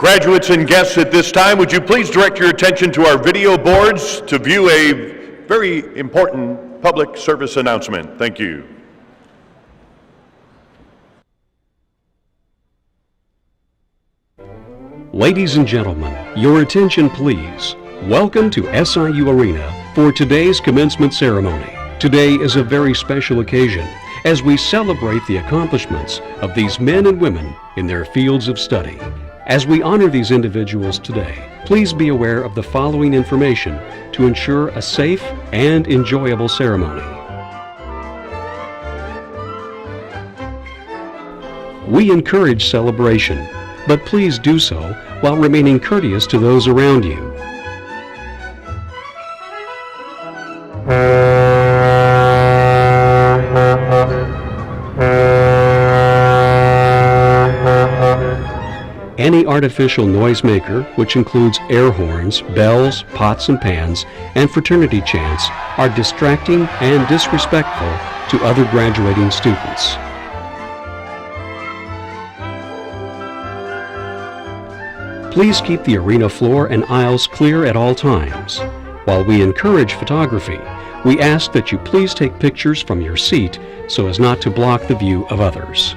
Graduates and guests, at this time, would you please direct your attention to our video boards to view a very important public service announcement. Thank you. Ladies and gentlemen, your attention please. Welcome to SIU Arena for today's commencement ceremony. Today is a very special occasion as we celebrate the accomplishments of these men and women in their fields of study. As we honor these individuals today, please be aware of the following information to ensure a safe and enjoyable ceremony. We encourage celebration, but please do so while remaining courteous to those around you. Any artificial noisemaker, which includes air horns, bells, pots and pans, and fraternity chants, are distracting and disrespectful to other graduating students. Please keep the arena floor and aisles clear at all times. While we encourage photography, we ask that you please take pictures from your seat so as not to block the view of others.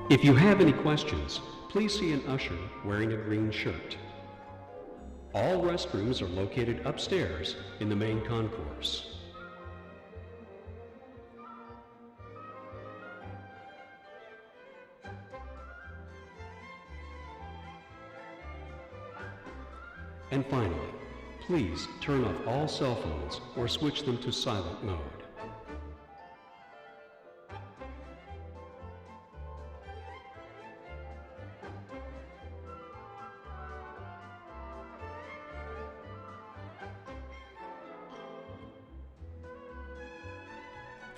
If you have any questions, please see an usher wearing a green shirt. All restrooms are located upstairs in the main concourse. And finally, please turn off all cell phones or switch them to silent mode.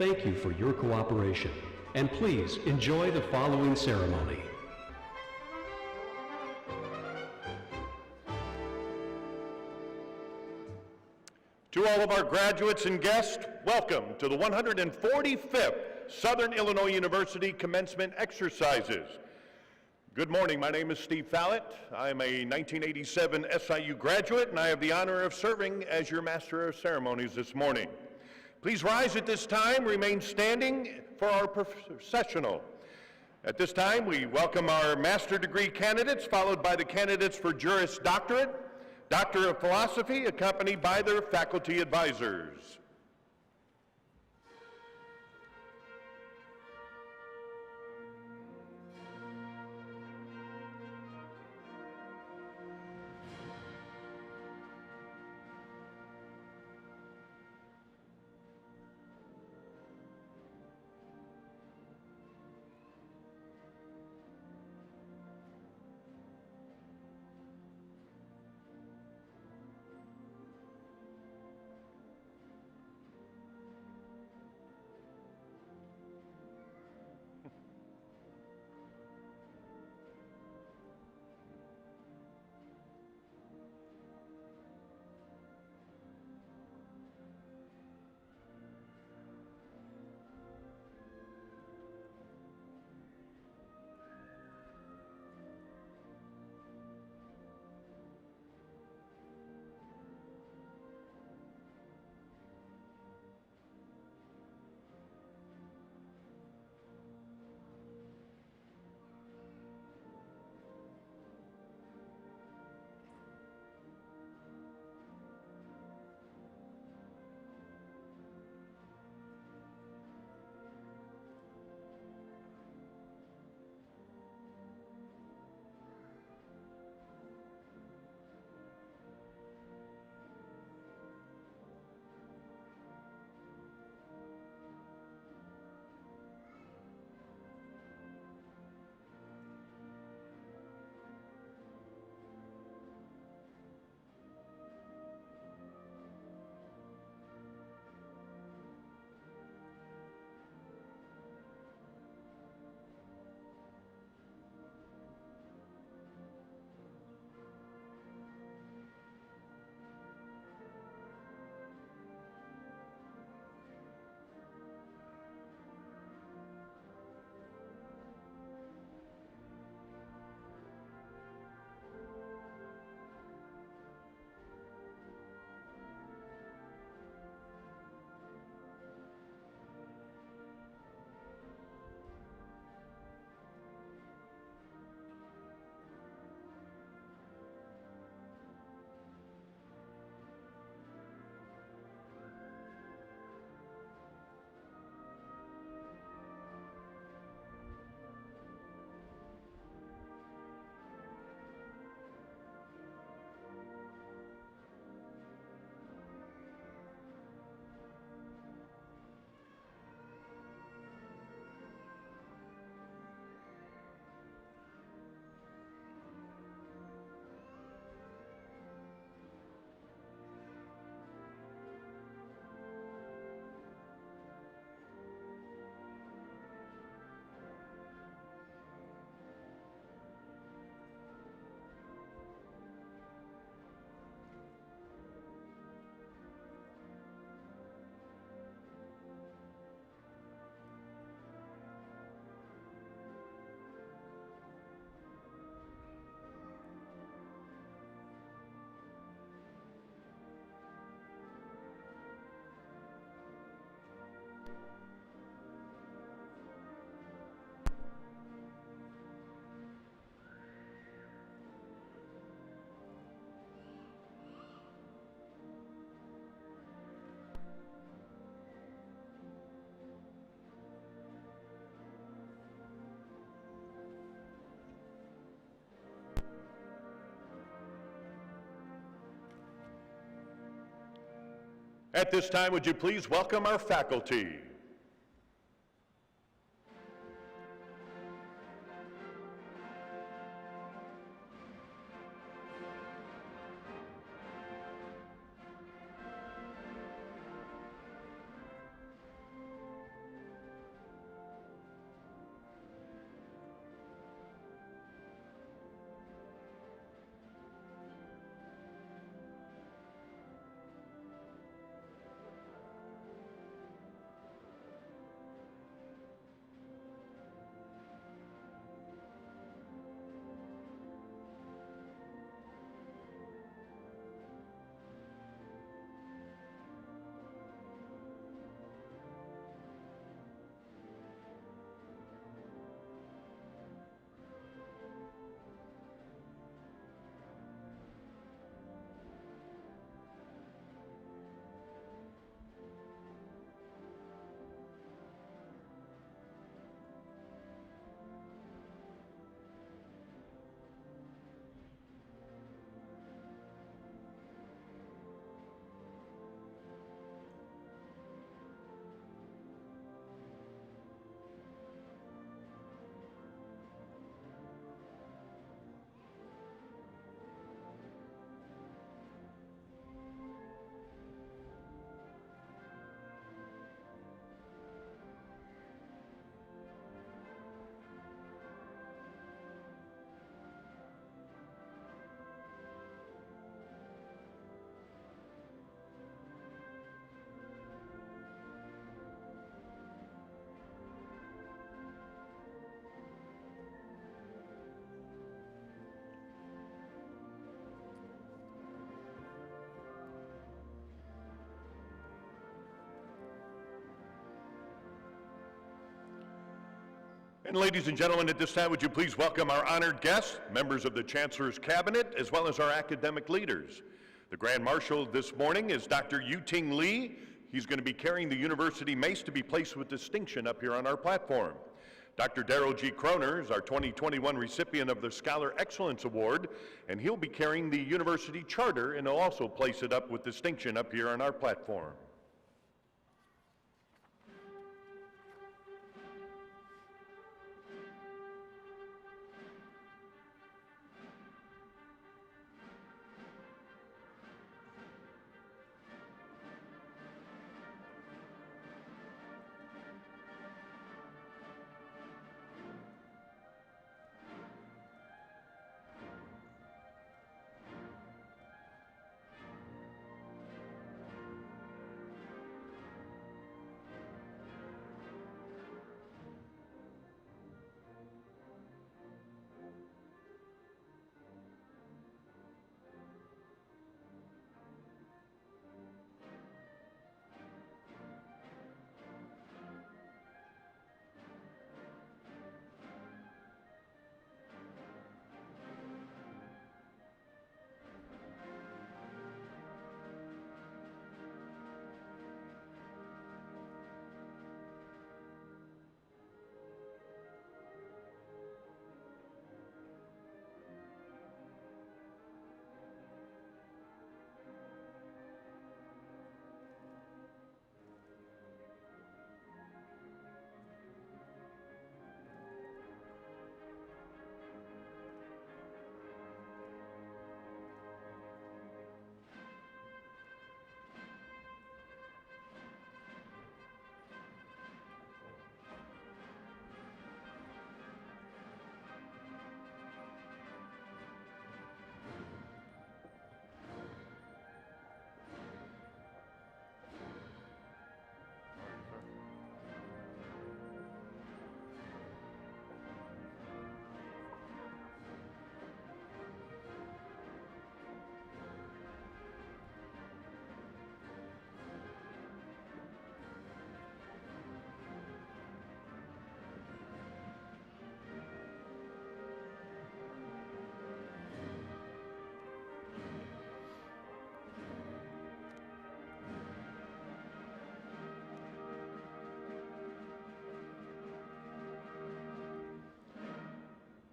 Thank you for your cooperation, and please enjoy the following ceremony. To all of our graduates and guests, welcome to the 145th Southern Illinois University Commencement Exercises. Good morning, my name is Steve Fallett. I'm a 1987 SIU graduate, and I have the honor of serving as your Master of Ceremonies this morning. Please rise at this time, remain standing for our processional. At this time, we welcome our master degree candidates, followed by the candidates for Juris Doctorate, Doctor of Philosophy, accompanied by their faculty advisors. At this time, would you please welcome our faculty? And ladies and gentlemen, at this time, would you please welcome our honored guests, members of the Chancellor's Cabinet, as well as our academic leaders. The Grand Marshal this morning is Dr. Yu-Ting Lee. He's going to be carrying the university mace to be placed with distinction up here on our platform. Dr. Darrell G. Kroner is our 2021 recipient of the Scholar Excellence Award, and he'll be carrying the university charter and he'll also place it up with distinction up here on our platform.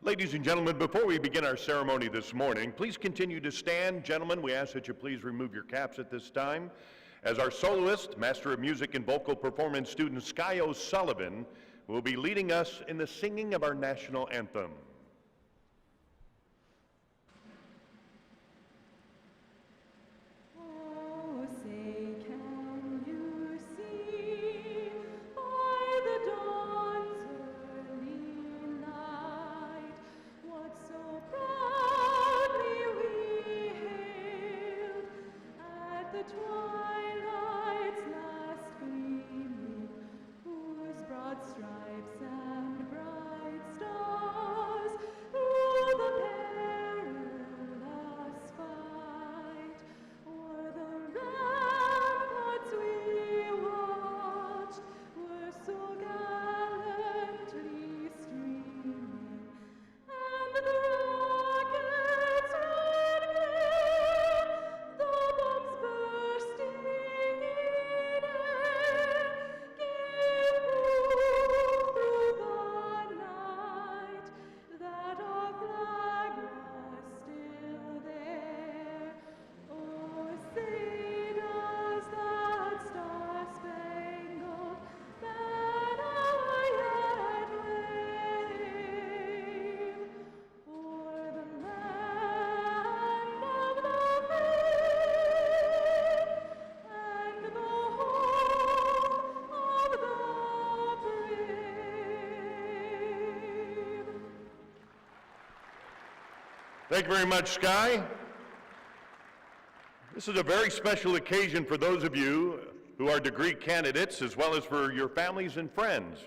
Ladies and gentlemen, before we begin our ceremony this morning, please continue to stand. Gentlemen, we ask that you please remove your caps at this time. as our soloist, Master of Music and Vocal Performance student Sky O'Sullivan will be leading us in the singing of our national anthem. Thank you very much, Sky. This is a very special occasion for those of you who are degree candidates, as well as for your families and friends.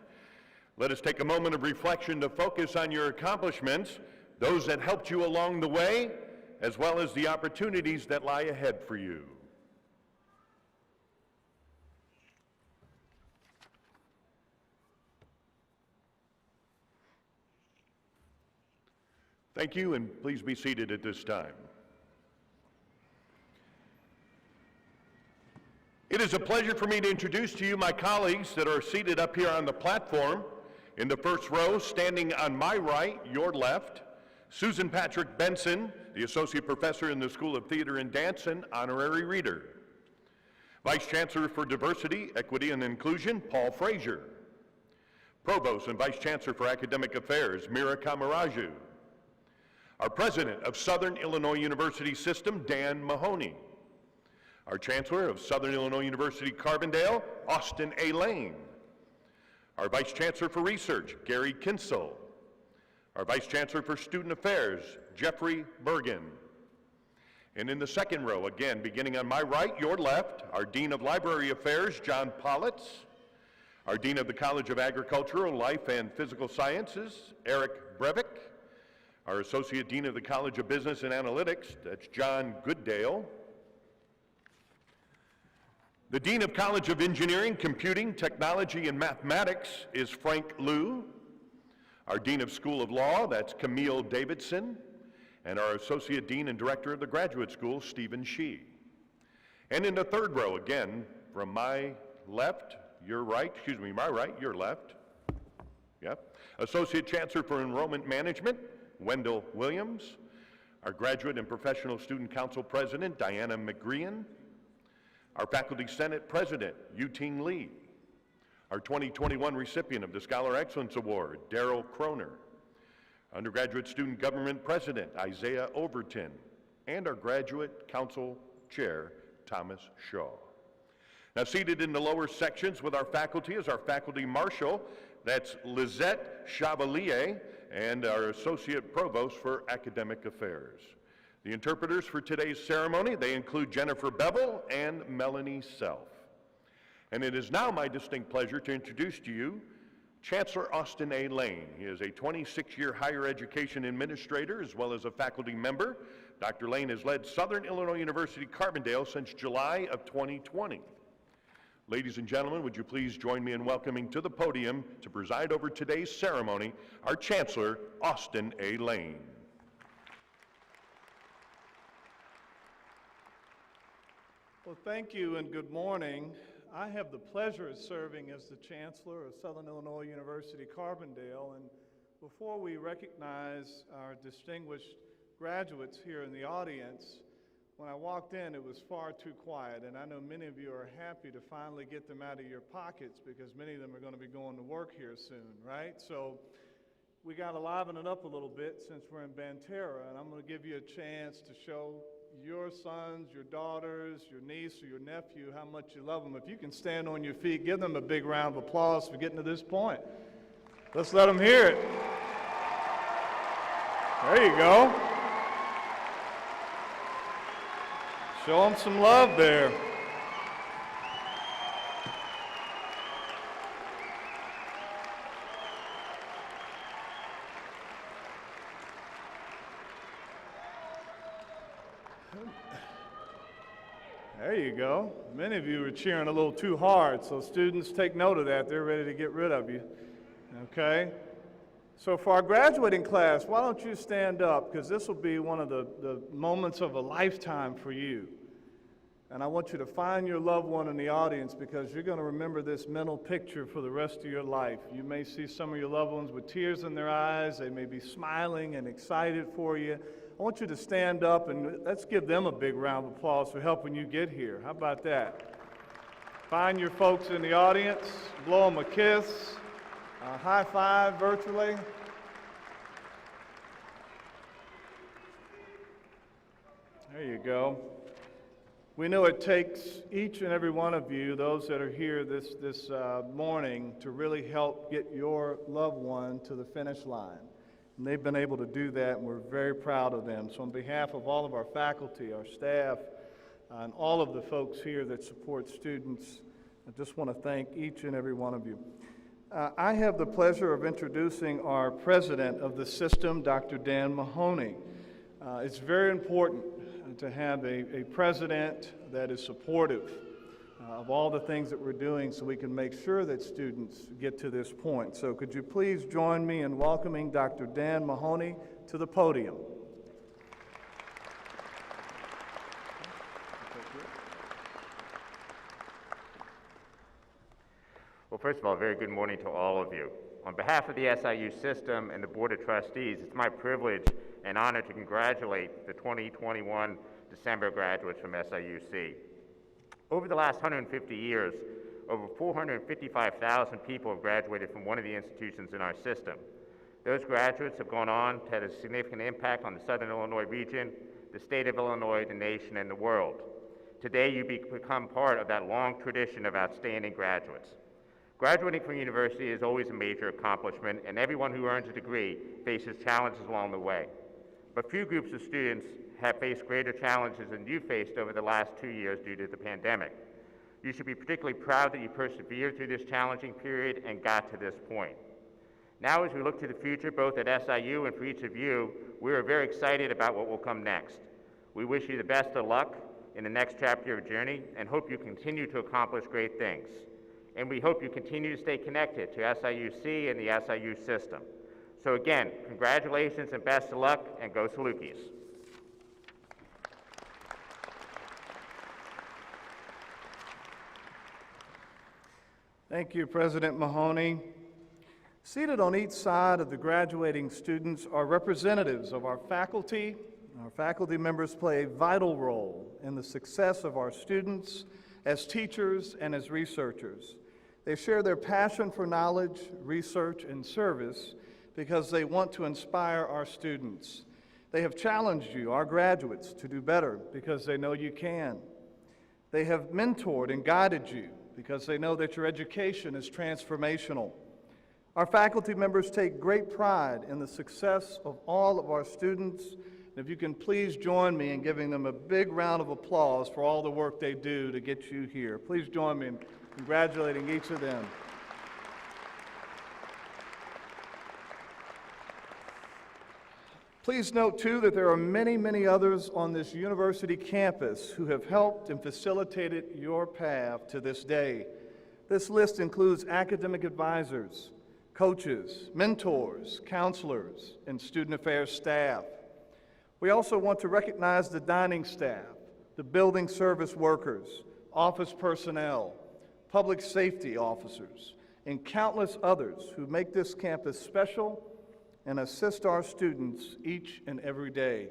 Let us take a moment of reflection to focus on your accomplishments, those that helped you along the way, as well as the opportunities that lie ahead for you. Thank you, and please be seated at this time. It is a pleasure for me to introduce to you my colleagues that are seated up here on the platform. In the first row, standing on my right, your left, Susan Patrick Benson, the Associate Professor in the School of Theater and Dance and Honorary Reader. Vice Chancellor for Diversity, Equity, and Inclusion, Paul Frazier. Provost and Vice Chancellor for Academic Affairs, Mira Kamaraju. Our President of Southern Illinois University System, Dan Mahoney. Our Chancellor of Southern Illinois University Carbondale, Austin A. Lane. Our Vice Chancellor for Research, Gary Kinsel. Our Vice Chancellor for Student Affairs, Jeffrey Bergen. And in the second row, again, beginning on my right, your left, our Dean of Library Affairs, John Politz. Our Dean of the College of Agricultural, Life, and Physical Sciences, Eric Breivik. Our Associate Dean of the College of Business and Analytics, that's John Gooddale. The Dean of College of Engineering, Computing, Technology, and Mathematics is Frank Liu. Our Dean of School of Law, that's Camille Davidson. And our Associate Dean and Director of the Graduate School, Stephen Shee. And in the third row, again, from my left, your right, my right, your left. Yep. Associate Chancellor for Enrollment Management, Wendell Williams. Our Graduate and Professional Student Council President, Diana McGrean. Our Faculty Senate President, Yuting Lee. Our 2021 recipient of the Scholar Excellence Award, Daryl Kroner. Undergraduate Student Government President, Isaiah Overton. And our Graduate Council Chair, Thomas Shaw. Now, seated in the lower sections with our faculty is our Faculty Marshal, that's Lizette Chevalier, and our Associate Provost for Academic Affairs. The interpreters for today's ceremony, they include Jennifer Bevel and Melanie Self. And it is now my distinct pleasure to introduce to you Chancellor Austin A. Lane. He is a 26-year higher education administrator as well as a faculty member. Dr. Lane has led Southern Illinois University Carbondale since July of 2020. Ladies and gentlemen, would you please join me in welcoming to the podium to preside over today's ceremony our Chancellor, Austin A. Lane. Well, thank you and good morning. I have the pleasure of serving as the Chancellor of Southern Illinois University Carbondale, and before we recognize our distinguished graduates here in the audience, When I walked in, it was far too quiet, and I know many of you are happy to finally get them out of your pockets because many of them are going to be going to work here soon, right? So we got to liven it up a little bit since we're in Banterra, and I'm going to give you a chance to show your sons, your daughters, your niece, or your nephew how much you love them. If you can stand on your feet, give them a big round of applause for getting to this point. Let's let them hear it. There you go. Show them some love there. There you go. Many of you are cheering a little too hard, so students, take note of that. They're ready to get rid of you. Okay? So for our graduating class, why don't you stand up, because this will be one of the moments of a lifetime for you. And I want you to find your loved one in the audience, because you're going to remember this mental picture for the rest of your life. You may see some of your loved ones with tears in their eyes. They may be smiling and excited for you. I want you to stand up, and let's give them a big round of applause for helping you get here. How about that? Find your folks in the audience, blow them a kiss, a high five virtually. There you go. We know it takes each and every one of you, those that are here this morning, to really help get your loved one to the finish line. And they've been able to do that, and we're very proud of them. So on behalf of all of our faculty, our staff, and all of the folks here that support students, I just want to thank each and every one of you. I have the pleasure of introducing our president of the system, Dr. Dan Mahoney. It's very important to have a president that is supportive of all the things that we're doing so we can make sure that students get to this point. So could you please join me in welcoming Dr. Dan Mahoney to the podium. Well, first of all, very good morning to all of you. On behalf of the SIU system and the Board of Trustees, it's my privilege and honor to congratulate the 2021 December graduates from SIUC. Over the last 150 years, over 455,000 people have graduated from one of the institutions in our system. Those graduates have gone on to have a significant impact on the Southern Illinois region, the state of Illinois, the nation, and the world. Today, you become part of that long tradition of outstanding graduates. Graduating from university is always a major accomplishment, and everyone who earns a degree faces challenges along the way. But few groups of students have faced greater challenges than you faced over the last 2 years due to the pandemic. You should be particularly proud that you persevered through this challenging period and got to this point. Now, as we look to the future, both at SIU and for each of you, we are very excited about what will come next. We wish you the best of luck in the next chapter of your journey and hope you continue to accomplish great things. And we hope you continue to stay connected to SIUC and the SIU system. So again, congratulations and best of luck, and go Salukis. Thank you, President Mahoney. Seated on each side of the graduating students are representatives of our faculty. Our faculty members play a vital role in the success of our students as teachers and as researchers. They share their passion for knowledge, research, and service because they want to inspire our students. They have challenged you, our graduates, to do better because they know you can. They have mentored and guided you because they know that your education is transformational. Our faculty members take great pride in the success of all of our students. If you can please join me in giving them a big round of applause for all the work they do to get you here. Please join me in congratulating each of them. Please note, too, that there are many, many others on this university campus who have helped and facilitated your path to this day. This list includes academic advisors, coaches, mentors, counselors, and student affairs staff. We also want to recognize the dining staff, the building service workers, office personnel, public safety officers, and countless others who make this campus special and assist our students each and every day.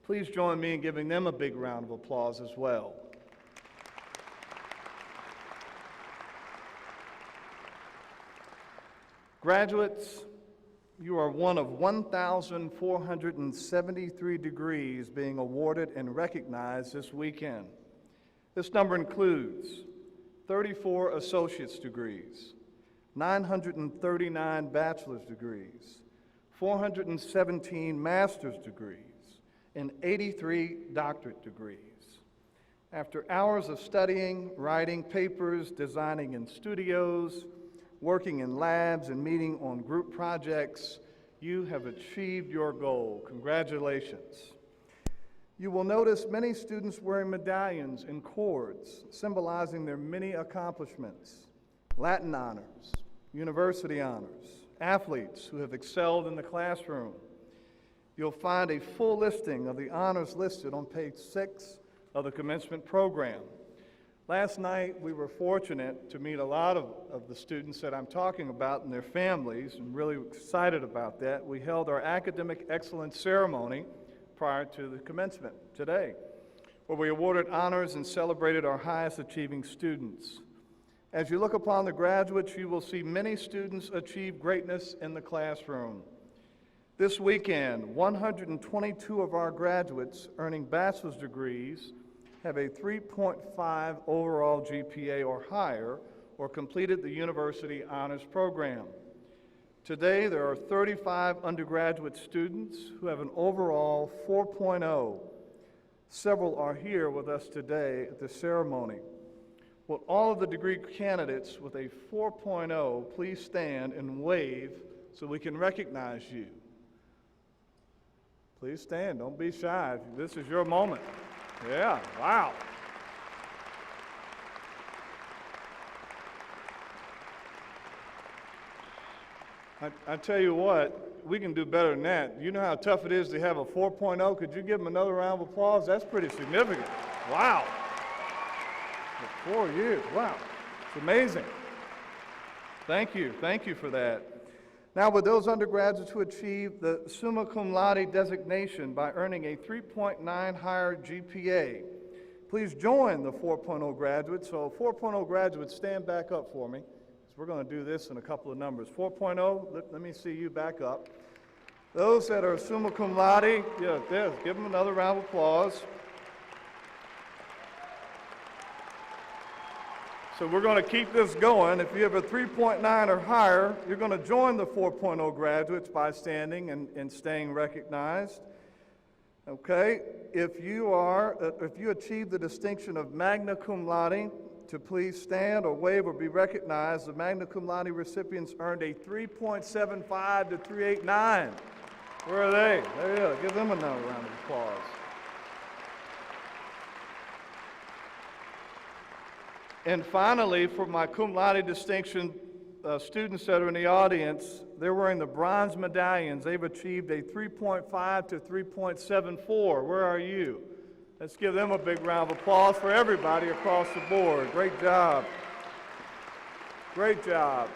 Please join me in giving them a big round of applause as well. Graduates, you are one of 1,473 degrees being awarded and recognized this weekend. This number includes 34 associate's degrees, 939 bachelor's degrees, 417 master's degrees, and 83 doctorate degrees. After hours of studying, writing papers, designing in studios, working in labs, and meeting on group projects, you have achieved your goal. Congratulations. You will notice many students wearing medallions and cords symbolizing their many accomplishments: Latin honors, university honors, athletes who have excelled in the classroom. You'll find a full listing of the honors listed on page 6 of the commencement program. Last night, we were fortunate to meet a lot of the students that I'm talking about and their families, and really excited about that. We held our academic excellence ceremony prior to the commencement today, where we awarded honors and celebrated our highest achieving students. As you look upon the graduates, you will see many students achieve greatness in the classroom. This weekend, 122 of our graduates earning bachelor's degrees have a 3.5 overall GPA or higher, or completed the university honors program. Today, there are 35 undergraduate students who have an overall 4.0. Several are here with us today at the ceremony. Will all of the degree candidates with a 4.0 please stand and wave so we can recognize you? Please stand, don't be shy. This is your moment. Yeah, wow. I tell you what, we can do better than that. You know how tough it is to have a 4.0? Could you give them another round of applause? That's pretty significant. Wow. For 4 years, wow. It's amazing. Thank you for that. Now, with those undergraduates who achieved the summa cum laude designation by earning a 3.9 higher GPA, please join the 4.0 graduates. So 4.0 graduates, stand back up for me. We're going to do this in a couple of numbers. 4.0, let me see you back up. Those that are summa cum laude, yeah, give them another round of applause. So we're going to keep this going. If you have a 3.9 or higher, you're going to join the 4.0 graduates by standing and staying recognized. Okay, if you achieve the distinction of magna cum laude, to please stand or wave or be recognized. The magna cum laude recipients earned a 3.75 to 3.89. Where are they? There you go. Give them another round of applause. And finally, for my cum laude distinction students that are in the audience, they're wearing the bronze medallions. They've achieved a 3.5 to 3.74. Where are you? Let's give them a big round of applause for everybody across the board. Great job. Great job.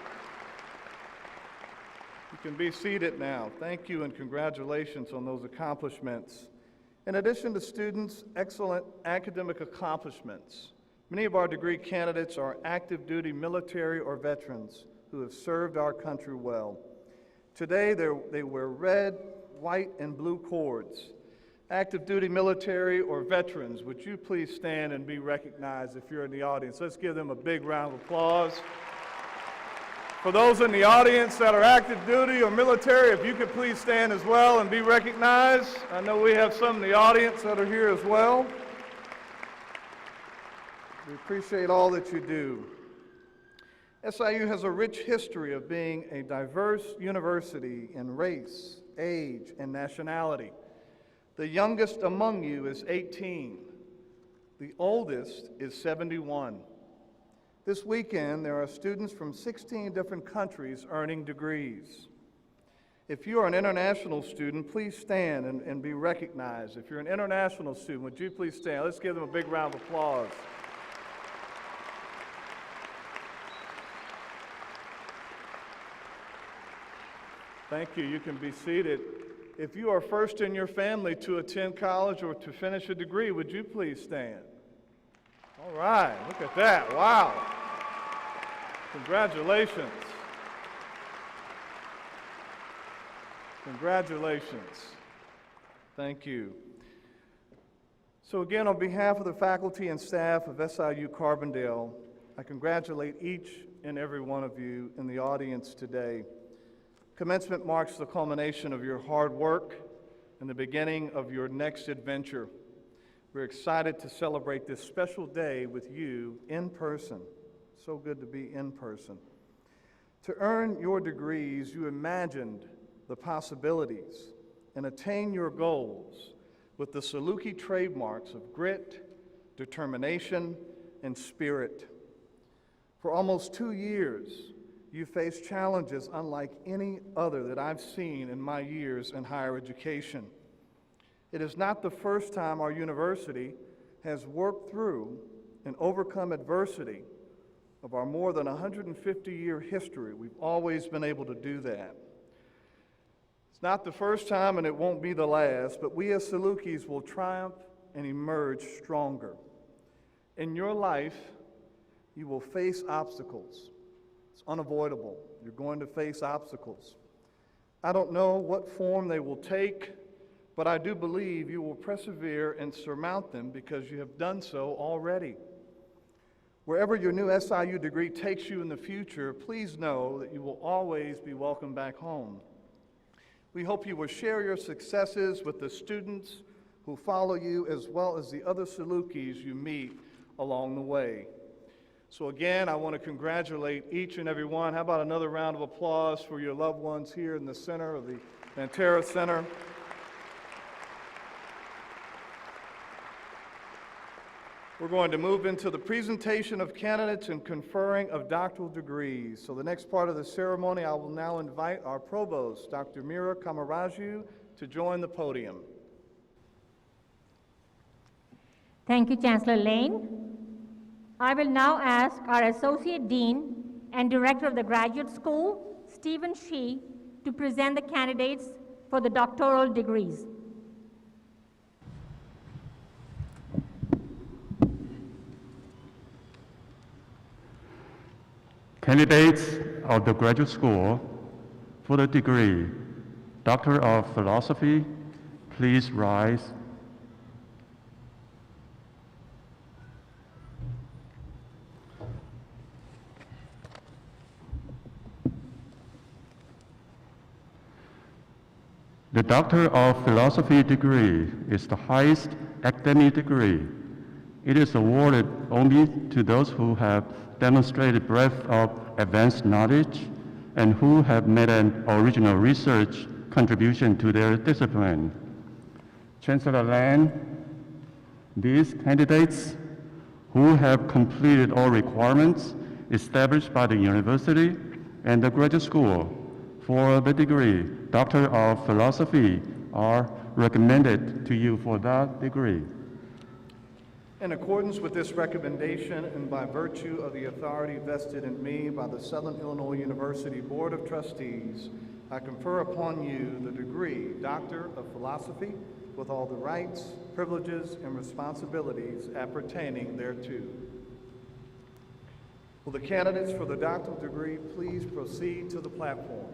You can be seated now. Thank you and congratulations on those accomplishments. In addition to students' excellent academic accomplishments, many of our degree candidates are active duty military or veterans who have served our country well. Today, they wear red, white, and blue cords. Active duty military or veterans, would you please stand and be recognized if you're in the audience? Let's give them a big round of applause. For those in the audience that are active duty or military, if you could please stand as well and be recognized. I know we have some in the audience that are here as well. We appreciate all that you do. SIU has a rich history of being a diverse university in race, age, and nationality. The youngest among you is 18. The oldest is 71. This weekend, there are students from 16 different countries earning degrees. If you are an international student, please stand and be recognized. If you're an international student, would you please stand? Let's give them a big round of applause. Thank you. You can be seated. If you are first in your family to attend college or to finish a degree, would you please stand? All right, look at that. Wow. Congratulations. Congratulations. Thank you. So again, on behalf of the faculty and staff of SIU Carbondale, I congratulate each and every one of you in the audience today. Commencement marks the culmination of your hard work and the beginning of your next adventure. We're excited to celebrate this special day with you in person. So good to be in person. To earn your degrees, you imagined the possibilities and attain your goals with the SIUC trademarks of grit, determination, and spirit. For almost 2 years, you faced challenges unlike any other that I've seen in my years in higher education. It is not the first time our university has worked through and overcome adversity. Of our more than 150-year history, we've always been able to do that. It's not the first time and it won't be the last, but we as SIUCs will triumph and emerge stronger. In your life, you will face obstacles. It's unavoidable. You're going to face obstacles. I don't know what form they will take, but I do believe you will persevere and surmount them because you have done so already. Wherever your new SIU degree takes you in the future, please know that you will always be welcome back home. We hope you will share your successes with the students who follow you as well as the other SIUCs you meet along the way. So again, I want to congratulate each and every one. How about another round of applause for your loved ones here in the center of the Mantera Center. We're going to move into the presentation of candidates and conferring of doctoral degrees. So the next part of the ceremony, I will now invite our provost, Dr. Mira Kamaraju, to join the podium. Thank you, Chancellor Lane. I will now ask our Associate Dean and Director of the Graduate School, Stephen Shee, to present the candidates for the doctoral degrees. Candidates of the graduate school for the degree Doctor of Philosophy, please rise. The Doctor of Philosophy degree is the highest academic degree. It is awarded only to those who have demonstrated breadth of advanced knowledge and who have made an original research contribution to their discipline. Chancellor Lane, these candidates who have completed all requirements established by the university and the graduate school for the degree Doctor of Philosophy are recommended to you for that degree. In accordance with this recommendation and by virtue of the authority vested in me by the Southern Illinois University Board of Trustees, I confer upon you the degree Doctor of Philosophy with all the rights, privileges, and responsibilities appertaining thereto. Will the candidates for the doctoral degree please proceed to the platform?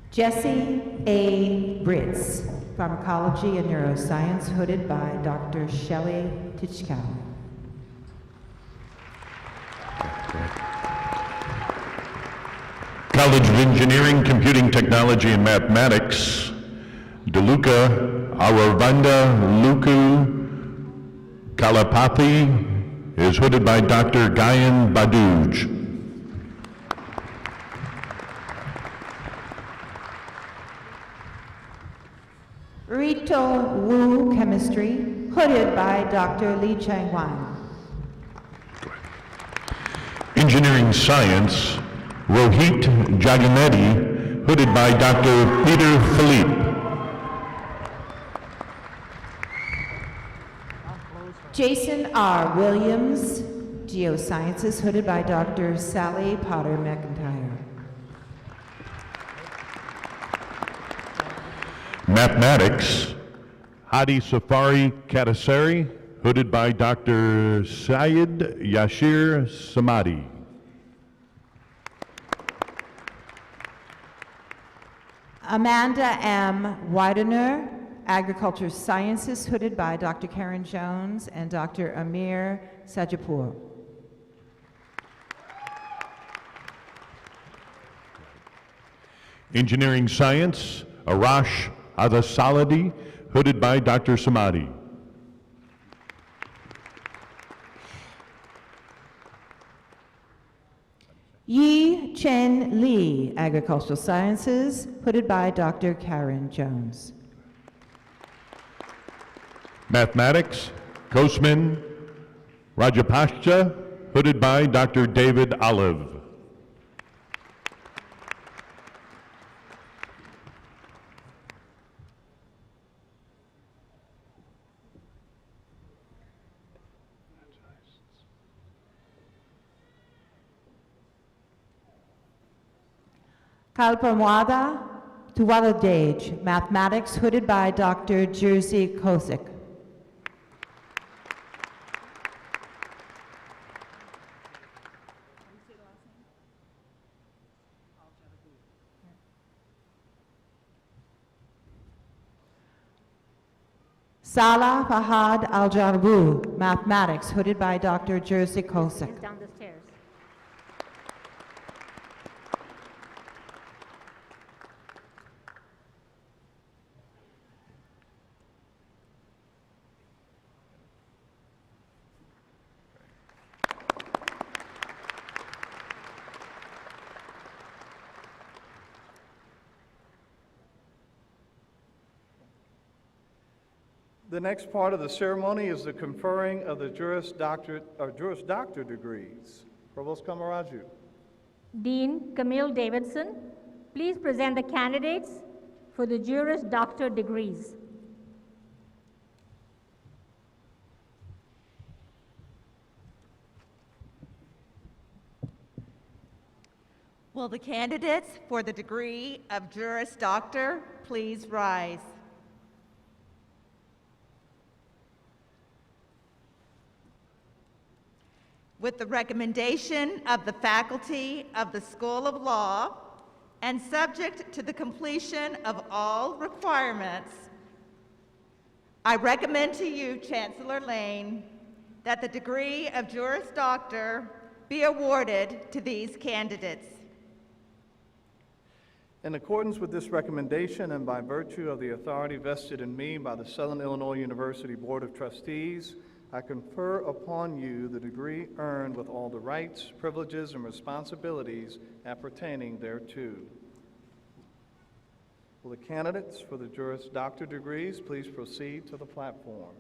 Jesse A. Britz, Pharmacology and Neuroscience, hooded by Dr. Shelley Titchkow. College of Engineering, Computing Technology, and Mathematics, DeLuca Aravanda Luku Kalapathy is hooded by Dr. Gayan Baduj. Rito Wu Chemistry, hooded by Dr. Lee Chang-wan. Engineering Science, Rohit Jaganetti, hooded by Dr. Peter Philippe. Jason R. Williams, Geosciences, hooded by Dr. Sally Potter McIntyre. Mathematics, Hadi Safari Katasari, hooded by Dr. Syed Yashir Samadi. Amanda M. Widener, Agriculture Sciences, hooded by Dr. Karen Jones and Dr. Amir Sajapur. Engineering Science, Arash Adasaladi, hooded by Dr. Samadi. Yi Chen Lee, Agricultural Sciences, hooded by Dr. Karen Jones. Mathematics, Kosmin Rajapaksa, hooded by Dr. David Olive. Kalpamwada Tuwaladej, Mathematics, hooded by Dr. Jersey Kosick. Salah Fahad Al-Jarbu, Mathematics, hooded by Dr. Jersey Kosick. Is down the stairs. The next part of the ceremony is the conferring of the Juris Doctor degrees. Provost Kamaraju. Dean Camille Davidson, please present the candidates for the Juris Doctor degrees. Will the candidates for the degree of Juris Doctor please rise? With the recommendation of the faculty of the School of Law and subject to the completion of all requirements, I recommend to you, Chancellor Lane, that the degree of Juris Doctor be awarded to these candidates. In accordance with this recommendation and by virtue of the authority vested in me by the Southern Illinois University Board of Trustees, I confer upon you the degree earned with all the rights, privileges, and responsibilities appertaining thereto. Will the candidates for the Juris Doctor degrees please proceed to the platform?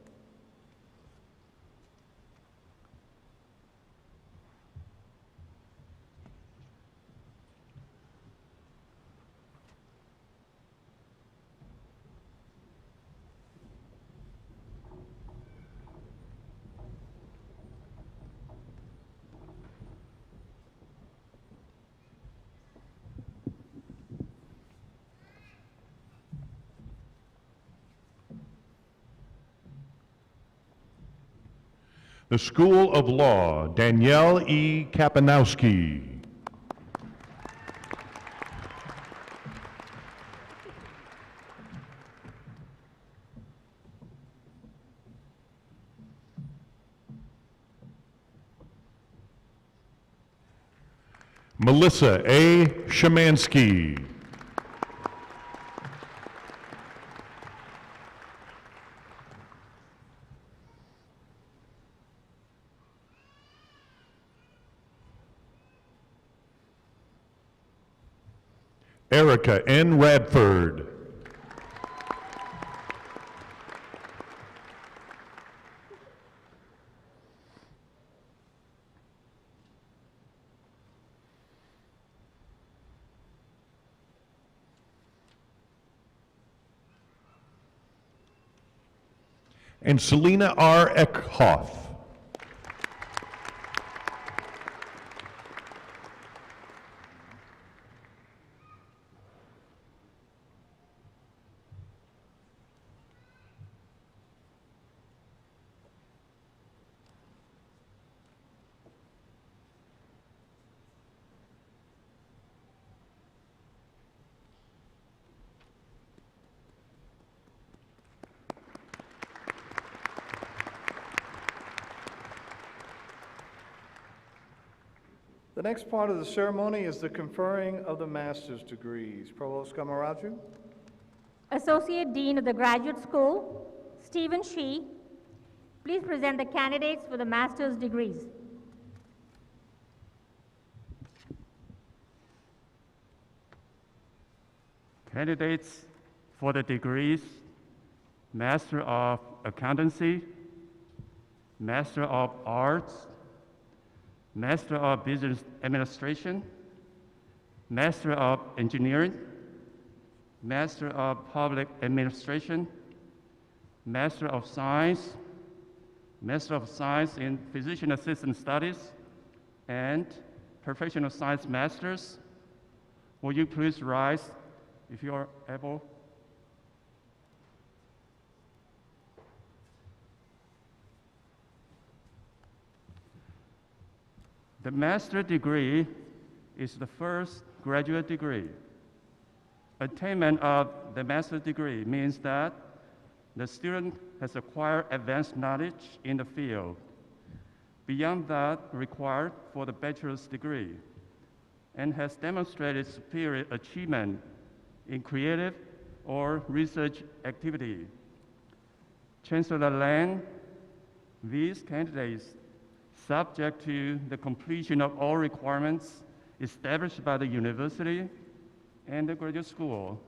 The School of Law, Danielle E. Kapanowski. Melissa A. Shemansky. Erica N. Radford. And Selena R. Eckhoff. The next part of the ceremony is the conferring of the master's degrees. Provost Kamaraju. Associate Dean of the Graduate School, Stephen Shee, please present the candidates for the master's degrees. Candidates for the degrees Master of Accountancy, Master of Arts, Master of Business Administration, Master of Engineering, Master of Public Administration, Master of Science, Master of Science in Physician Assistant Studies, and Professional Science Masters. Will you please rise if you are able? The master's degree is the first graduate degree. Attainment of the master's degree means that the student has acquired advanced knowledge in the field beyond that required for the bachelor's degree and has demonstrated superior achievement in creative or research activity. Chancellor Lane, these candidates, subject to the completion of all requirements established by the university and the graduate school,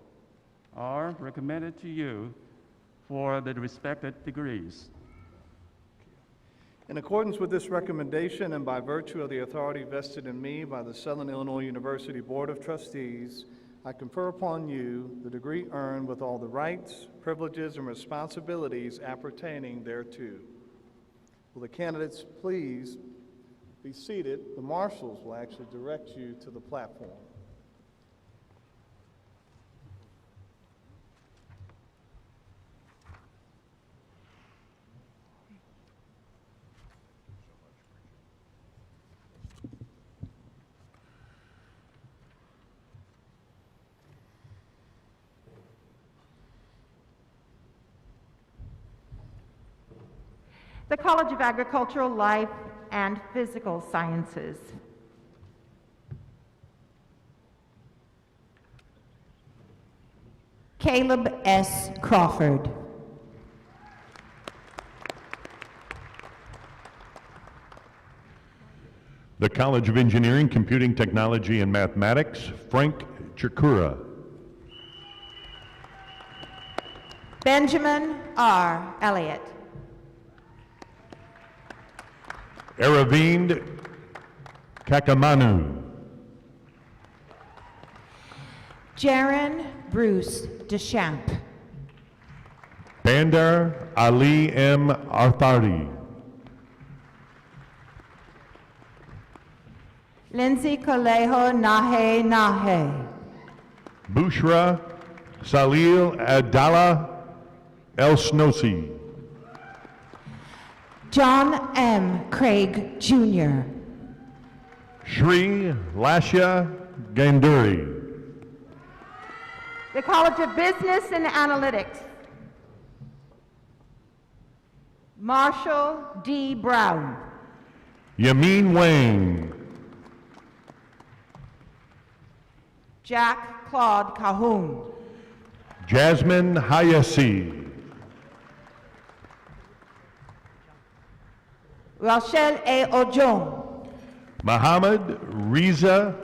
are recommended to you for the respective degrees. In accordance with this recommendation and by virtue of the authority vested in me by the Southern Illinois University Board of Trustees, I confer upon you the degree earned with all the rights, privileges, and responsibilities appertaining thereto. Will the candidates please be seated? The marshals will actually direct you to the platform. The College of Agricultural Life and Physical Sciences. Caleb S. Crawford. The College of Engineering, Computing Technology, and Mathematics, Frank Chikura. Benjamin R. Elliott. Aravind Kakamanu. Jaron Bruce Deschamps. Bandar Ali M. Arthari. Lindsay Colejo Nahe Nahe. Bushra Salil Adala El Snosi. John M. Craig Jr. Shri Lasha Ganduri. The College of Business and Analytics. Marshall D. Brown. Yamin Wang. Jack Claude Cahoon. Jasmine Hayasi. Rachel A. Ojong. Muhammad Riza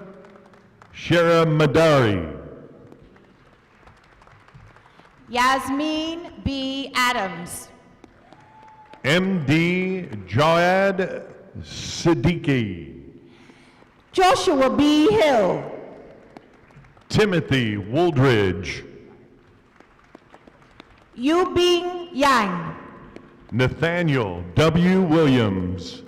Shera Madari. Yasmin B. Adams. M.D. Jawad Siddiqui. Joshua B. Hill. Timothy Wooldridge. Yubing Yang. Nathaniel W. Williams.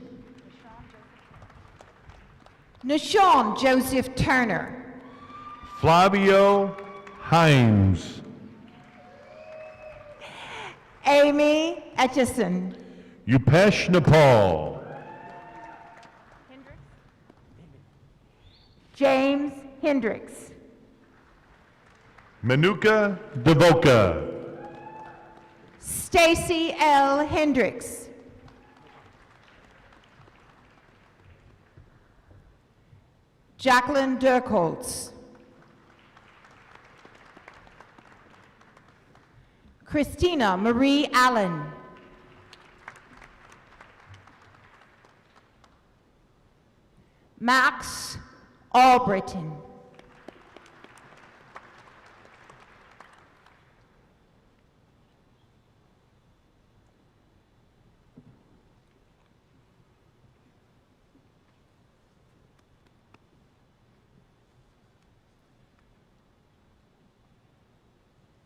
Nashon Joseph Turner. Flavio Himes. Amy Etchison. Upesh Nepal. James Hendricks. Manuka Devoka. Stacy L. Hendricks. Jacqueline Dirkholtz. Christina Marie Allen. Max Albritton.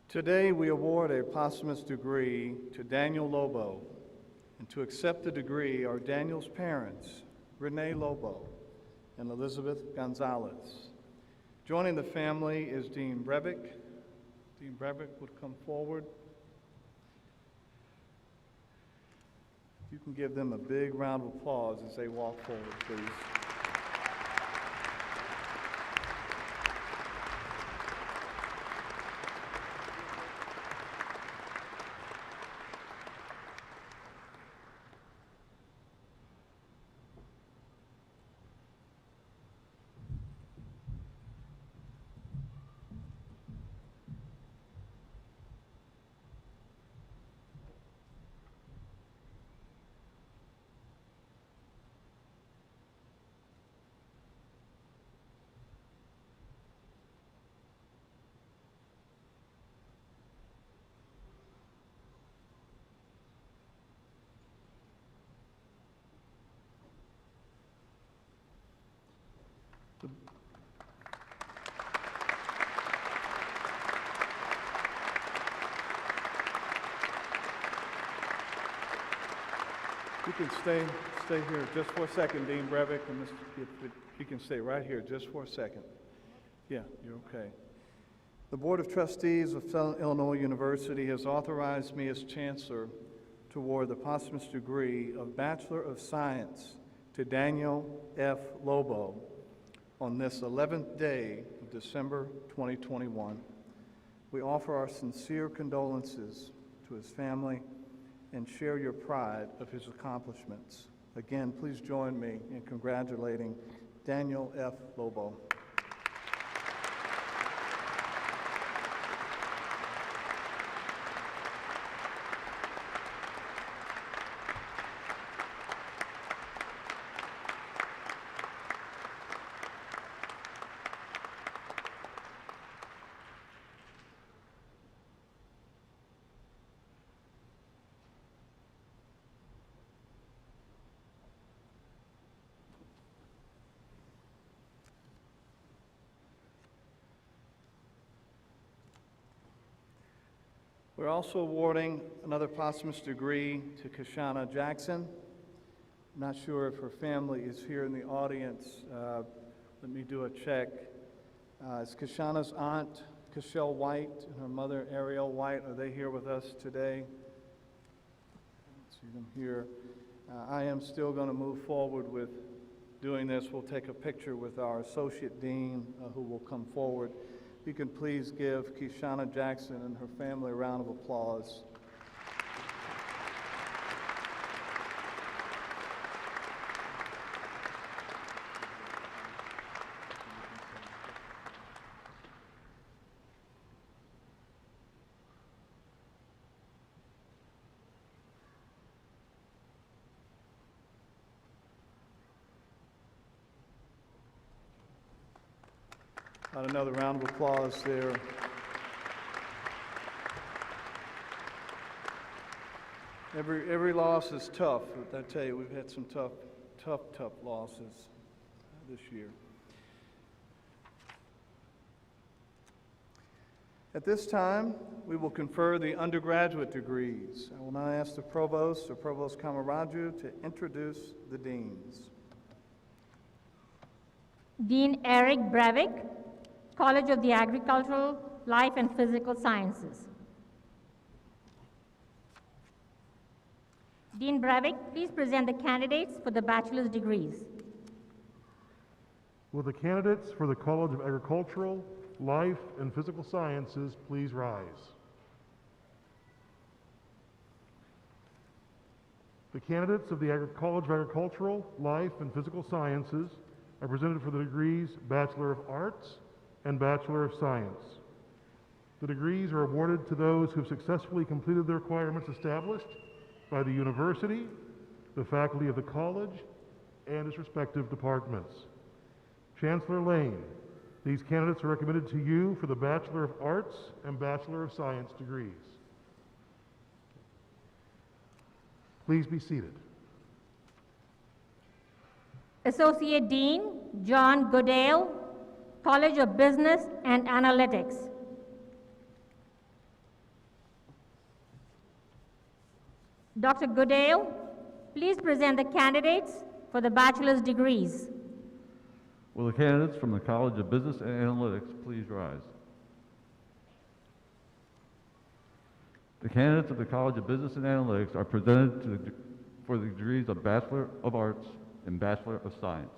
Today, we award a posthumous degree to Daniel Lobo, and to accept the degree are Daniel's parents, Renee Lobo and Elizabeth Gonzalez. Joining the family is Dean Brevick. Dean Brevick would come forward. You can give them a big round of applause as they walk forward, please. You can stay here just for a second, Dean Brevick, and you can stay right here just for a second. Yeah, you're okay. The Board of Trustees of Southern Illinois University has authorized me as Chancellor to award the posthumous degree of Bachelor of Science to Daniel F. Lobo on this 11th day of December 2021. We offer our sincere condolences to his family and share your pride of his accomplishments. Again, please join me in congratulating Daniel F. Lobo. We're also awarding another posthumous degree to Kashana Jackson. I'm not sure if her family is here in the audience. Let me do a check. It's Kashana's aunt, Cashel White, and her mother, Ariel White. Are they here with us today? I don't see them here. I am still going to move forward with doing this. We'll take a picture with our Associate Dean, who will come forward. If you can please give Keshana Jackson and her family a round of applause. Another round of applause there. Every loss is tough, but I tell you, we've had some tough losses this year. At this time, we will confer the undergraduate degrees. I will now ask the Provost or Provost Kamaraju to introduce the deans. Dean Eric Breivik, College of the Agricultural, Life and Physical Sciences. Dean Breivik, please present the candidates for the bachelor's degrees. Will the candidates for the College of Agricultural, Life, and Physical Sciences please rise? The candidates of the College of Agricultural, Life, and Physical Sciences are presented for the degrees Bachelor of Arts and Bachelor of Science. The degrees are awarded to those who have successfully completed the requirements established by the university, the faculty of the college, and its respective departments. Chancellor Lane, these candidates are recommended to you for the Bachelor of Arts and Bachelor of Science degrees. Please be seated. Associate Dean John Goodale, College of Business and Analytics. Dr. Goodale, please present the candidates for the bachelor's degrees. Will the candidates from the College of Business and Analytics please rise? The candidates of the College of Business and Analytics are presented for the degrees of Bachelor of Arts and Bachelor of Science.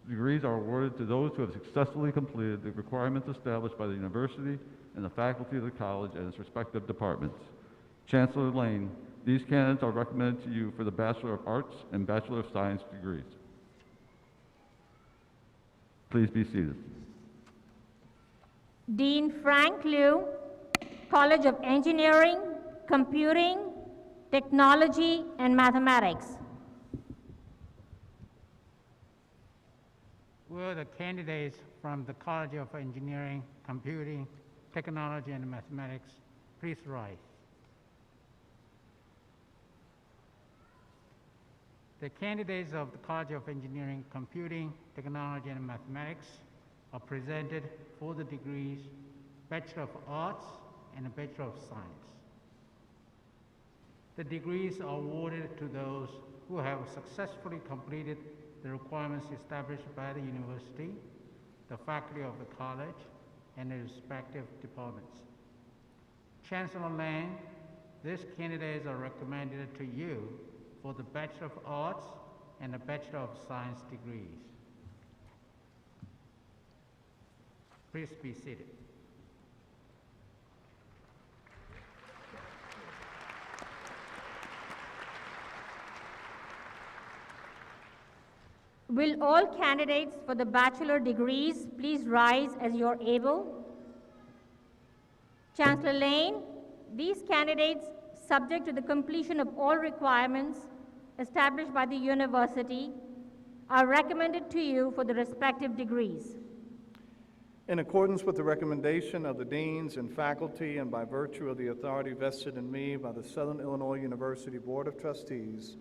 The degrees are awarded to those who have successfully completed the requirements established by the university and the faculty of the college and its respective departments. Chancellor Lane, these candidates are recommended to you for the Bachelor of Arts and Bachelor of Science degrees. Please be seated. Dean Frank Liu, College of Engineering, Computing, Technology, and Mathematics. Will the candidates from the College of Engineering, Computing, Technology, and Mathematics please rise? The candidates of the College of Engineering, Computing, Technology, and Mathematics are presented for the degrees Bachelor of Arts and a Bachelor of Science. The degrees are awarded to those who have successfully completed the requirements established by the university, the faculty of the college, and their respective departments. Chancellor Lane, these candidates are recommended to you for the Bachelor of Arts and the Bachelor of Science degrees. Please be seated. Will all candidates for the bachelor degrees please rise as you're able? Chancellor Lane, these candidates, subject to the completion of all requirements established by the university, are recommended to you for the respective degrees. In accordance with the recommendation of the deans and faculty and by virtue of the authority vested in me by the Southern Illinois University Board of Trustees,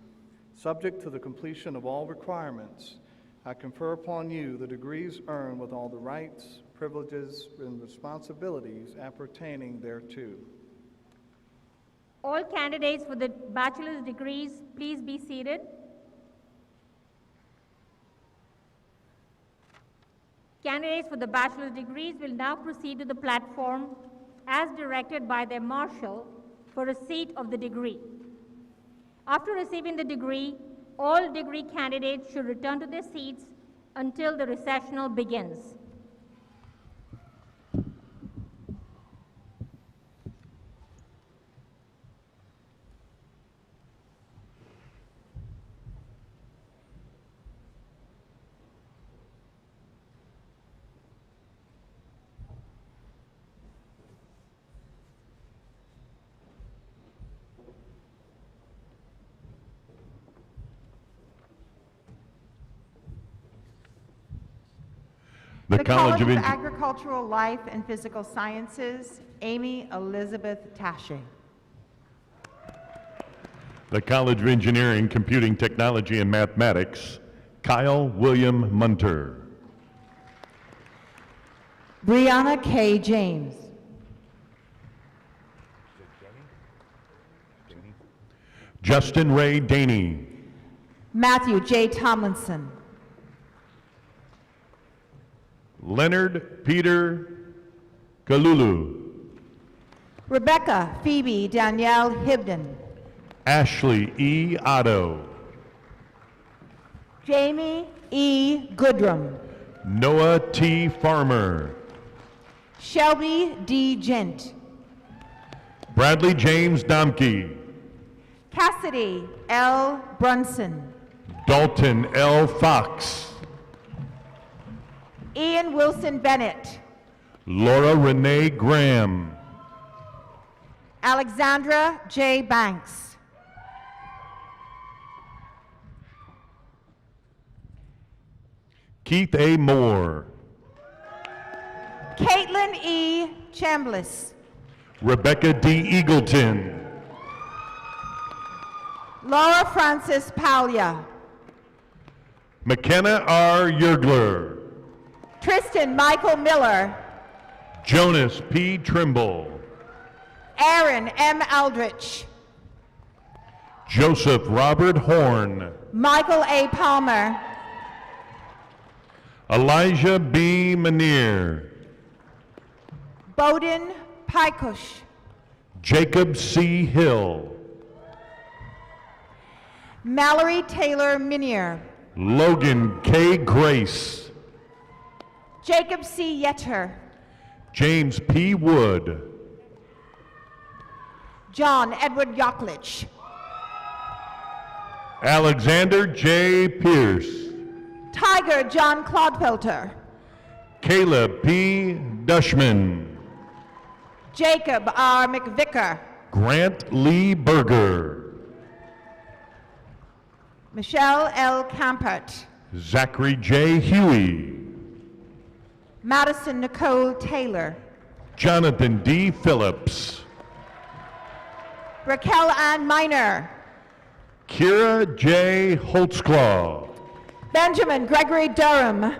subject to the completion of all requirements, I confer upon you the degrees earned with all the rights, privileges, and responsibilities appertaining thereto. All candidates for the bachelor's degrees, please be seated. Candidates for the bachelor's degrees will now proceed to the platform as directed by their marshal for receipt of the degree. After receiving the degree, all degree candidates should return to their seats until the recessional begins. The College of Agricultural, Life, and Physical Sciences, Amy Elizabeth Taché. The College of Engineering, Computing Technology, and Mathematics, Kyle William Munter. Brianna K. James. Justin Ray Daney. Matthew J. Tomlinson. Leonard Peter Galulu. Rebecca Phoebe Danielle Hibden. Ashley E. Otto. Jamie E. Goodrum. Noah T. Farmer. Shelby D. Gent. Bradley James Domke. Cassidy L. Brunson. Dalton L. Fox. Ian Wilson Bennett. Laura Renee Graham. Alexandra J. Banks. Keith A. Moore. Caitlin E. Chambliss. Rebecca D. Eagleton. Laura Francis Paulia. McKenna R. Yergler. Tristan Michael Miller. Jonas P. Trimble. Aaron M. Aldrich. Joseph Robert Horn. Michael A. Palmer. Elijah B. Manier. Bowden Pykush. Jacob C. Hill. Mallory Taylor Minier. Logan K. Grace. Jacob C. Yetter. James P. Wood. John Edward Yocklich. Alexander J. Pierce. Tiger John Clodfelter. Caleb P. Dushman. Jacob R. McVicker. Grant Lee Berger. Michelle L. Campert. Zachary J. Huey. Madison Nicole Taylor. Jonathan D. Phillips. Raquel Ann Miner. Kira J. Holtzclaw. Benjamin Gregory Durham.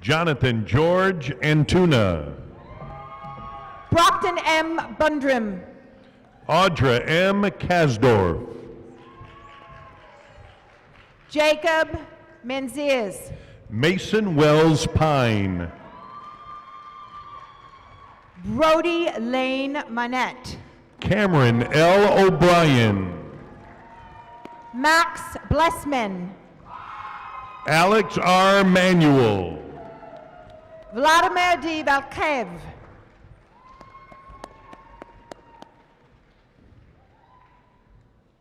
Jonathan George Antuna. Brockton M. Bundrim. Audra M. Kasdorf. Jacob Menzies. Mason Wells Pine. Brody Lane Manette. Cameron L. O'Brien. Max Blessman. Alex R. Manuel. Vladimir D. Valkev.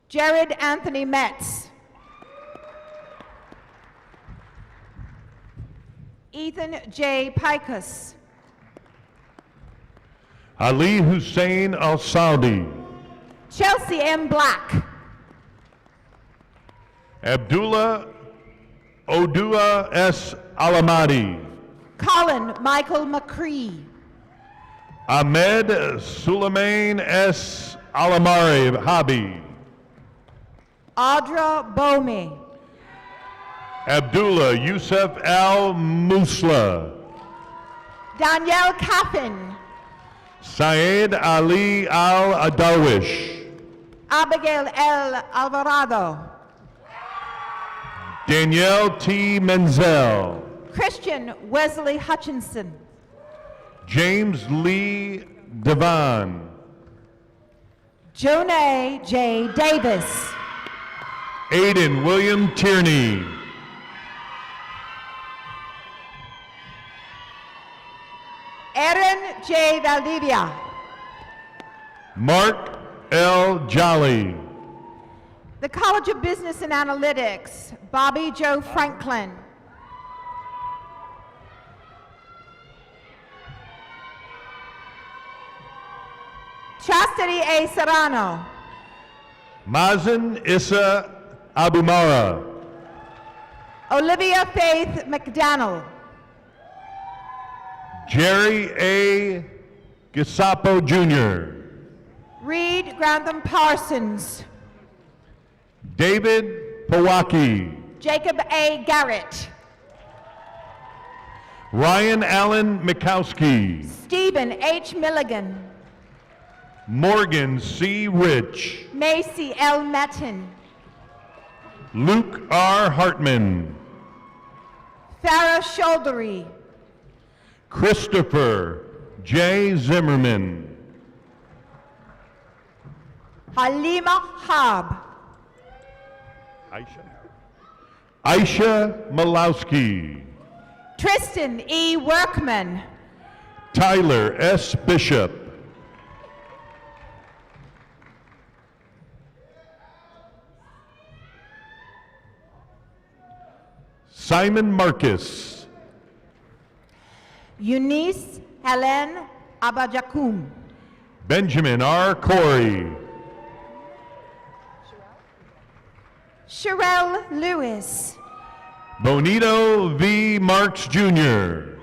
Jared Anthony Metz. Ethan J. Pikus. Ali Hussein Al Saudi. Chelsea M. Black. Abdullah Odua S. Alamadi. Colin Michael McCree. Ahmed Sulaiman S. Alamari Habi. Audra Bomi. Abdullah Yusuf Al Musla. Danielle Caffin. Syed Ali Al Adarwish. Abigail L. Alvarado. Danielle T. Menzel. Christian Wesley Hutchinson. James Lee Devon. Jonay J. Davis. Aiden William Tierney. Erin J. Valdivia. Mark L. Jolly. The College of Business and Analytics, Bobby Joe Franklin. Chastity A. Serrano. Mazen Issa Abumara. Olivia Faith McDaniel. Jerry A. Gisapo Jr. Reed Grantham Parsons. David Pawaki. Jacob A. Garrett. Ryan Allen Mikowski. Stephen H. Milligan. Morgan C. Rich. Macy L. Metten. Luke R. Hartman. Farah Shouldery. Christopher J. Zimmerman. Halima Hab. Aisha Malowski. Tristan E. Workman. Tyler S. Bishop. Simon Marcus. Eunice Helen Abajakum. Benjamin R. Corey. Sherelle Lewis. Bonito V. Marks Jr.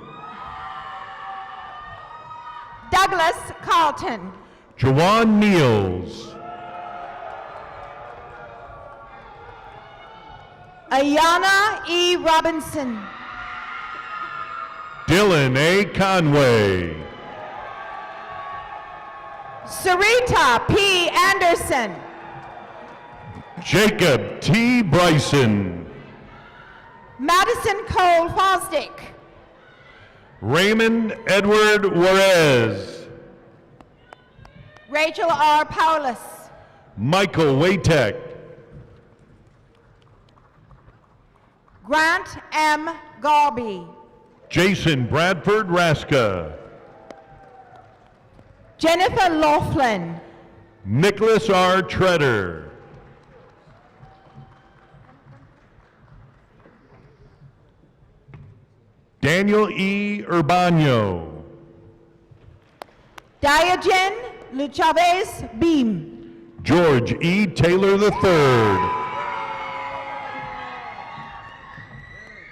Douglas Carlton. Jawan Niels. Ayana E. Robinson. Dylan A. Conway. Sarita P. Anderson. Jacob T. Bryson. Madison Cole Fosdick. Raymond Edward Juarez. Rachel R. Paulus. Michael Waytek. Grant M. Garby. Jason Bradford Raska. Jennifer Laughlin. Nicholas R. Treader. Daniel E. Urbano. Diogen Luchavez Beam. George E. Taylor III.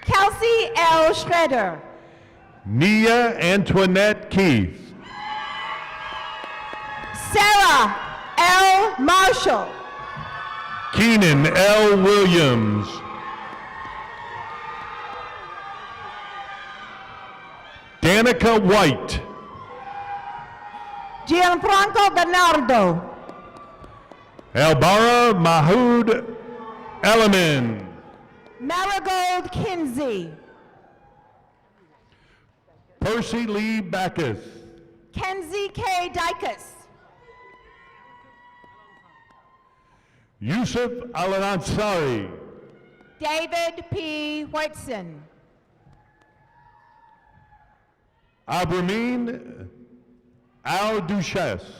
Kelsey L. Schroeder. Nia Antoinette Keith. Sarah L. Marshall. Keenan L. Williams. Danica White. Gianfranco Bernardo. Albara Mahood Elliman. Marigold Kinsey. Percy Lee Backus. Kenzie K. Dykus. Yusuf Al-Ansari. David P. Whitson. Abramin Al-Duchesse.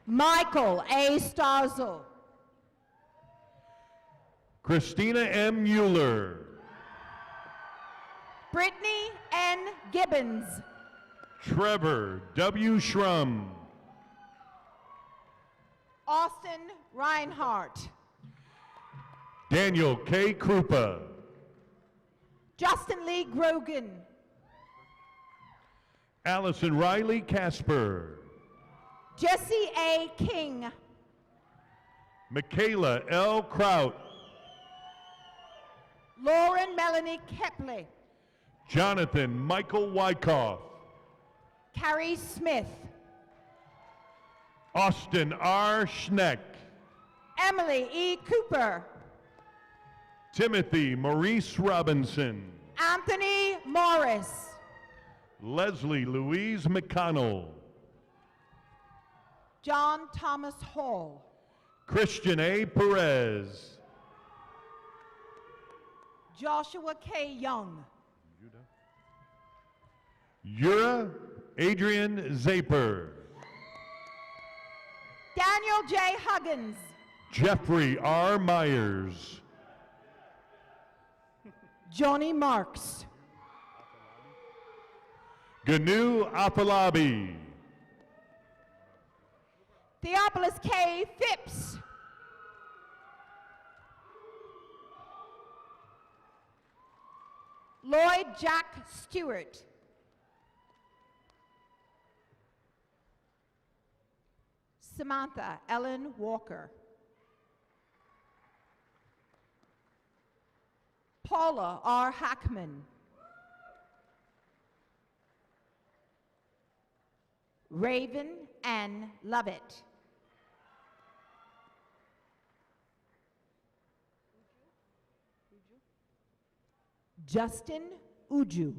Michael A. Starzl. Christina M. Mueller. Brittany N. Gibbons. Trevor W. Schrum. Austin Reinhardt. Daniel K. Krupa. Justin Lee Grogan. Allison Riley Casper. Jesse A. King. Michaela L. Kraut. Lauren Melanie Kepley. Jonathan Michael Wyckoff. Carrie Smith. Austin R. Schneck. Emily E. Cooper. Timothy Maurice Robinson. Anthony Morris. Leslie Louise McConnell. John Thomas Hall. Christian A. Perez. Joshua K. Young. Yura Adrian Zaper. Daniel J. Huggins. Jeffrey R. Myers. Johnny Marks. Gnu Afalabi. Theophilus K. Phipps. Lloyd Jack Stewart. Samantha Ellen Walker. Paula R. Hackman. Raven N. Lovett. Justin Uju.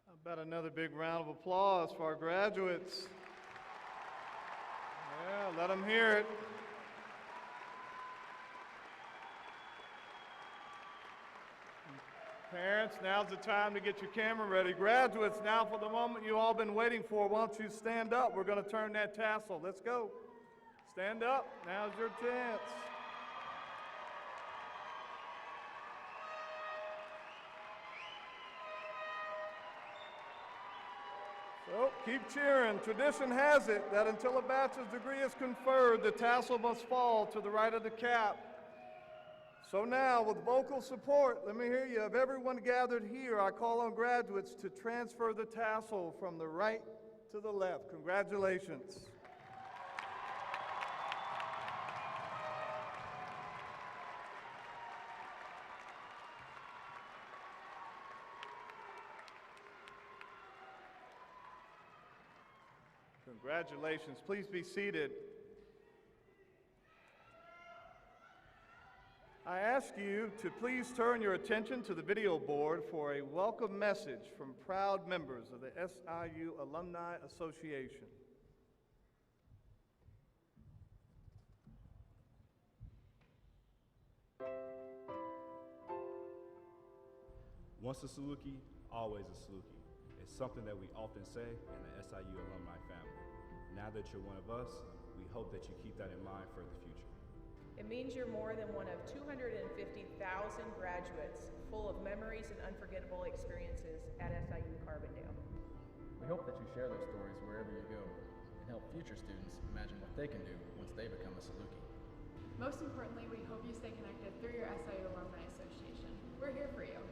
How about another big round of applause for our graduates? Yeah, let them hear it. Parents, now's the time to get your camera ready. Graduates, now for the moment you all been waiting for, why don't you stand up? We're going to turn that tassel. Let's go. Stand up. Now's your chance. So keep cheering. Tradition has it that until a bachelor's degree is conferred, the tassel must fall to the right of the cap. So now, with vocal support, let me hear you. Of everyone gathered here, I call on graduates to transfer the tassel from the right to the left. Congratulations. Congratulations. Please be seated. I ask you to please turn your attention to the video board for a welcome message from proud members of the SIU Alumni Association. Once a SIUC, always a SIUC. It's something that we often say in the SIU alumni family. Now that you're one of us, we hope that you keep that in mind for the future. It means you're more than one of 250,000 graduates full of memories and unforgettable experiences at SIU Carbondale. We hope that you share those stories wherever you go and help future students imagine what they can do once they become a SIUC. Most importantly, we hope you stay connected through your SIU Alumni Association. We're here for you.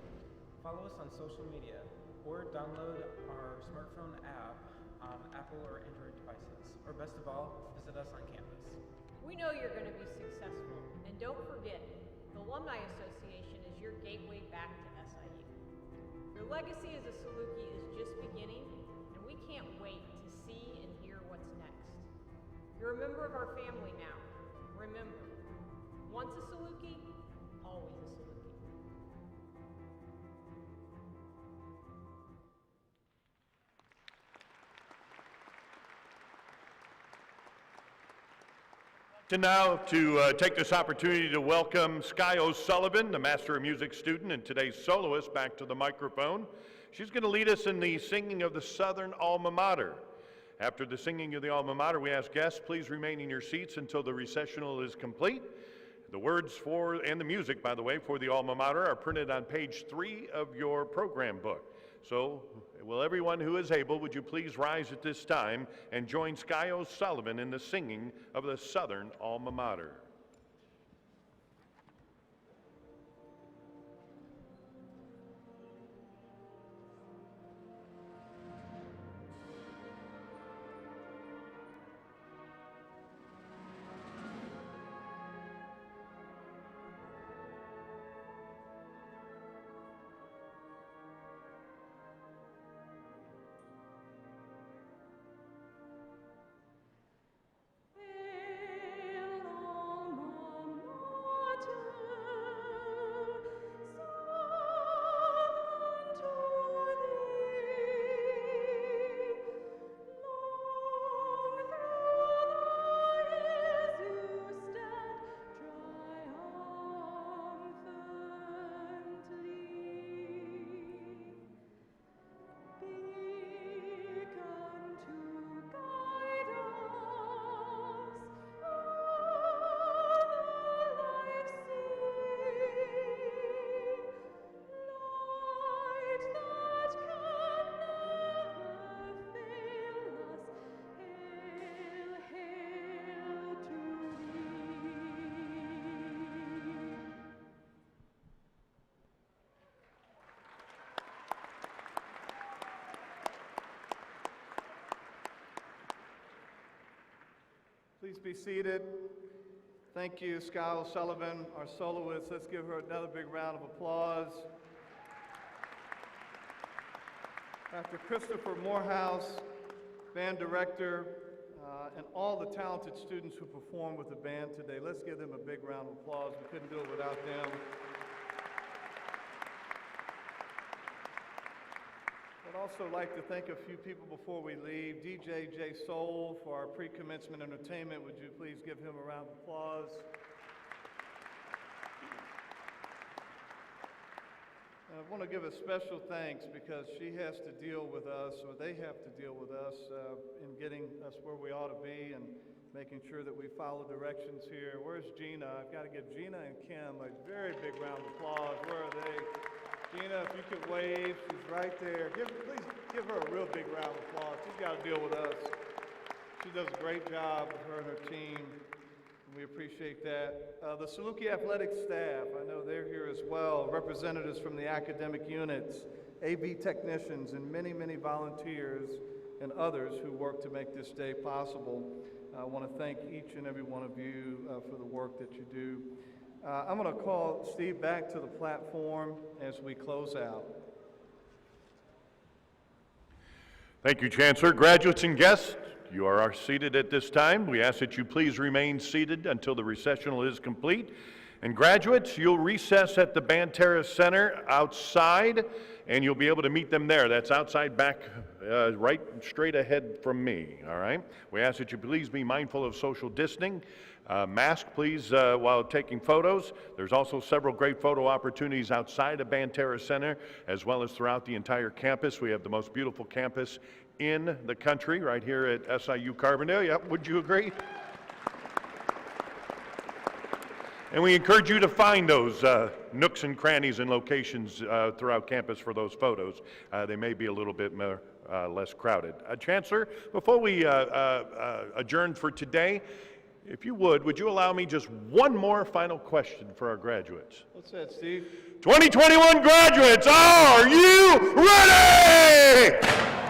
Follow us on social media or download our smartphone app on Apple or Android devices. Or best of all, visit us on campus. We know you're going to be successful, and don't forget, the Alumni Association is your gateway back to SIU. Your legacy as a SIUC is just beginning, and we can't wait to see and hear what's next. You're a member of our family now. Remember, once a SIUC, always a SIUC. And now to take this opportunity to welcome Sky O'Sullivan, the Master of Music student and today's soloist, back to the microphone. She's going to lead us in the singing of the Southern Alma Mater. After the singing of the Alma Mater, we ask guests, please remain in your seats until the recessional is complete. The words for, and the music, by the way, for the Alma Mater are printed on page 3 of your program book. So, will everyone who is able, would you please rise at this time and join Sky O'Sullivan in the singing of the Southern Alma Mater. Hail, Please be seated. Thank you, Sky O'Sullivan, our soloist. Let's give her another big round of applause. Dr. Christopher Morehouse, band director, and all the talented students who performed with the band today. Let's give them a big round of applause. We couldn't do it without them. I'd also like to thank a few people before we leave. DJ J Soul for our pre-commencement entertainment. Would you please give him a round of applause? And I want to give a special thanks because she has to deal with us, or they have to deal with us in getting us where we ought to be and making sure that we follow directions here. Where's Gina? I've got to give Gina and Kim a very big round of applause. Where are they? Gina, if you could wave, she's right there. Please give her a real big round of applause. She's got to deal with us. She does a great job with her and her team, and we appreciate that. The Saluki Athletics staff, I know they're here as well. Representatives from the academic units, AV technicians, and many, many volunteers and others who work to make this day possible. I want to thank each and every one of you for the work that you do. I'm going to call Steve back to the platform as we close out. Thank you, Chancellor. Graduates and guests, you are seated at this time. We ask that you please remain seated until the recessional is complete. And graduates, you'll recess at the Banterra Center outside, and you'll be able to meet them there. That's outside back, right straight ahead from me, all right? We ask that you please be mindful of social distancing. Mask, please, while taking photos. There's also several great photo opportunities outside of Banterra Center, as well as throughout the entire campus. We have the most beautiful campus in the country, right here at SIU Carbondale. Yep, would you agree? And we encourage you to find those nooks and crannies and locations throughout campus for those photos. They may be a little bit more, less crowded. Chancellor, before we adjourn for today, if you would you allow me just one more final question for our graduates? What's that, Steve? 2021 graduates, are you ready?